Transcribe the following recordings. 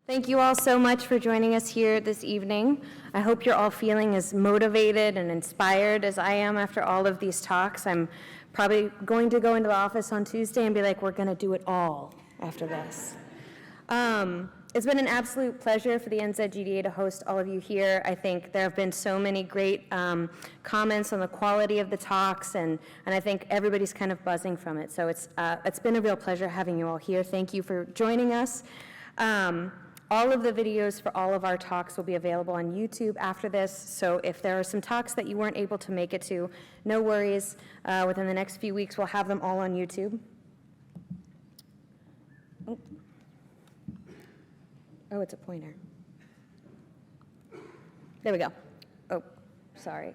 Thank you all so much for joining us here this evening. I hope you're all feeling as motivated and inspired as I am after all of these talks. I'm probably going to go into the office on Tuesday and be like, we're going to do it all after this. It's been an absolute pleasure for the NZGDA to host all of you here. I think there have been so many great comments on the quality of the talks, and I think everybody's kind of buzzing from it. So it's been a real pleasure having you all here. Thank you for joining us. All of the videos for all of our talks will be available on YouTube after this, so if there are some talks that you weren't able to make it to, no worries. Within the next few weeks, we'll have them all on YouTube. Oh, it's a pointer. There we go. Oh, sorry.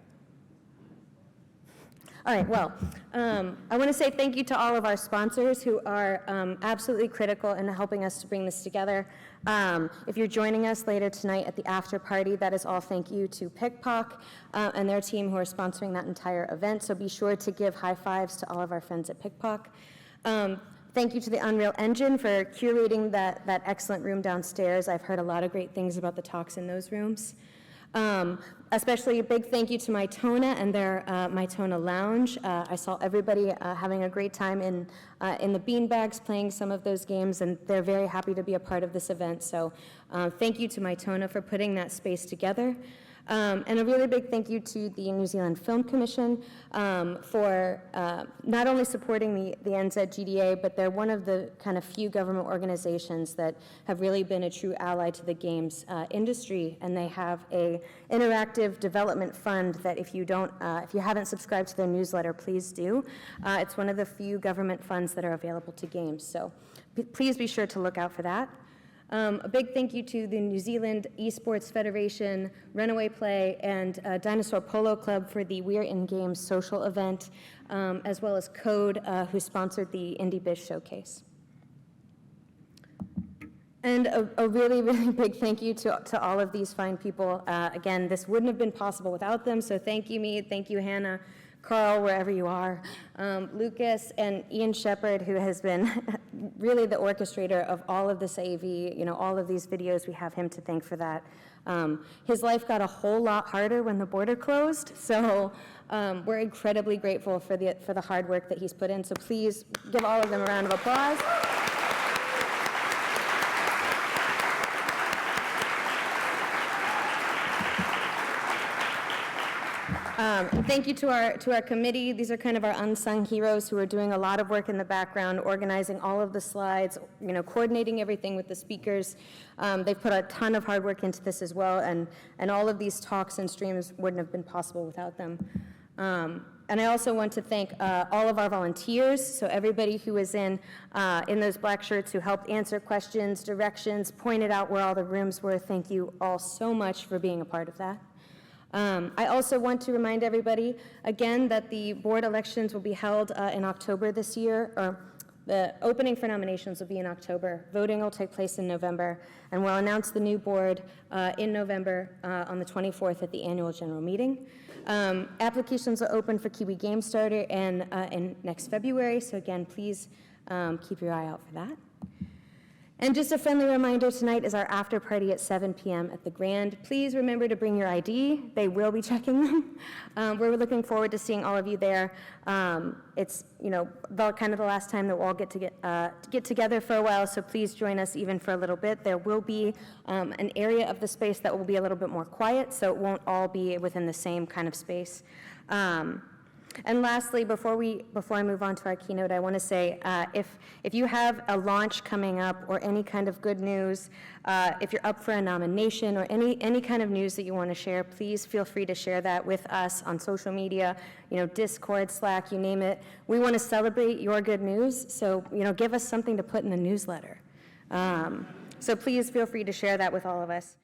All right, well, I want to say thank you to all of our sponsors who are absolutely critical in helping us to bring this together. If you're joining us later tonight at the after party, that is all thank you to PICPOC and their team who are sponsoring that entire event, so be sure to give high fives to all of our friends at PICPOC. Thank you to the Unreal Engine for curating that excellent room downstairs. I've heard a lot of great things about the talks in those rooms. Especially a big thank you to Mytona and their Mytona Lounge. I saw everybody having a great time in the beanbags playing some of those games, and they're very happy to be a part of this event. So thank you to Mytona for putting that space together. And a really big thank you to the New Zealand Film Commission for not only supporting the NZGDA, but they're one of the kind of few government organizations that have really been a true ally to the games industry, and they have a interactive development fund that if you haven't subscribed to their newsletter, please do. It's one of the few government funds that are available to games, so please be sure to look out for that. A big thank you to the New Zealand Esports Federation, Runaway Play, and Dinosaur Polo Club for the We're in Games social event, as well as Code, who sponsored the Indie Biz Showcase. And a really, really big thank you to all of these fine people. Again, this wouldn't have been possible without them, so thank you, Mead, thank you, Hannah, Carl, wherever you are, Lucas, and Ian Shepard, who has been really the orchestrator of all of this AV, all of these videos. We have him to thank for that. His life got a whole lot harder when the border closed, so we're incredibly grateful for the hard work that he's put in. So please give all of them a round of applause. Thank you to our committee. These are kind of our unsung heroes who are doing a lot of work in the background, organizing all of the slides, coordinating everything with the speakers. They've put a ton of hard work into this as well, and all of these talks and streams wouldn't have been possible without them. And I also want to thank all of our volunteers, so everybody who was in those black shirts who helped answer questions, directions, pointed out where all the rooms were. Thank you all so much for being a part of that. I also want to remind everybody, again, that the board elections will be held in October this year, or the opening for nominations will be in October. Voting will take place in November, and we'll announce the new board in November on the 24th at the annual general meeting. Applications are open for Kiwi Game Starter in next February, so again, please keep your eye out for that. And just a friendly reminder, tonight is our after party at 7 p.m. at the Grand. Please remember to bring your ID. They will be checking them. We're looking forward to seeing all of you there. It's kind of the last time that we'll all get together for a while, so please join us even for a little bit. There will be an area of the space that will be a little bit more quiet, so it won't all be within the same kind of space. And lastly, before I move on to our keynote, I want to say if you have a launch coming up or any kind of good news, if you're up for a nomination or any kind of news that you want to share, please feel free to share that with us on social media, Discord, Slack, you name it. We want to celebrate your good news, so give us something to put in the newsletter. So please feel free to share that with all of us.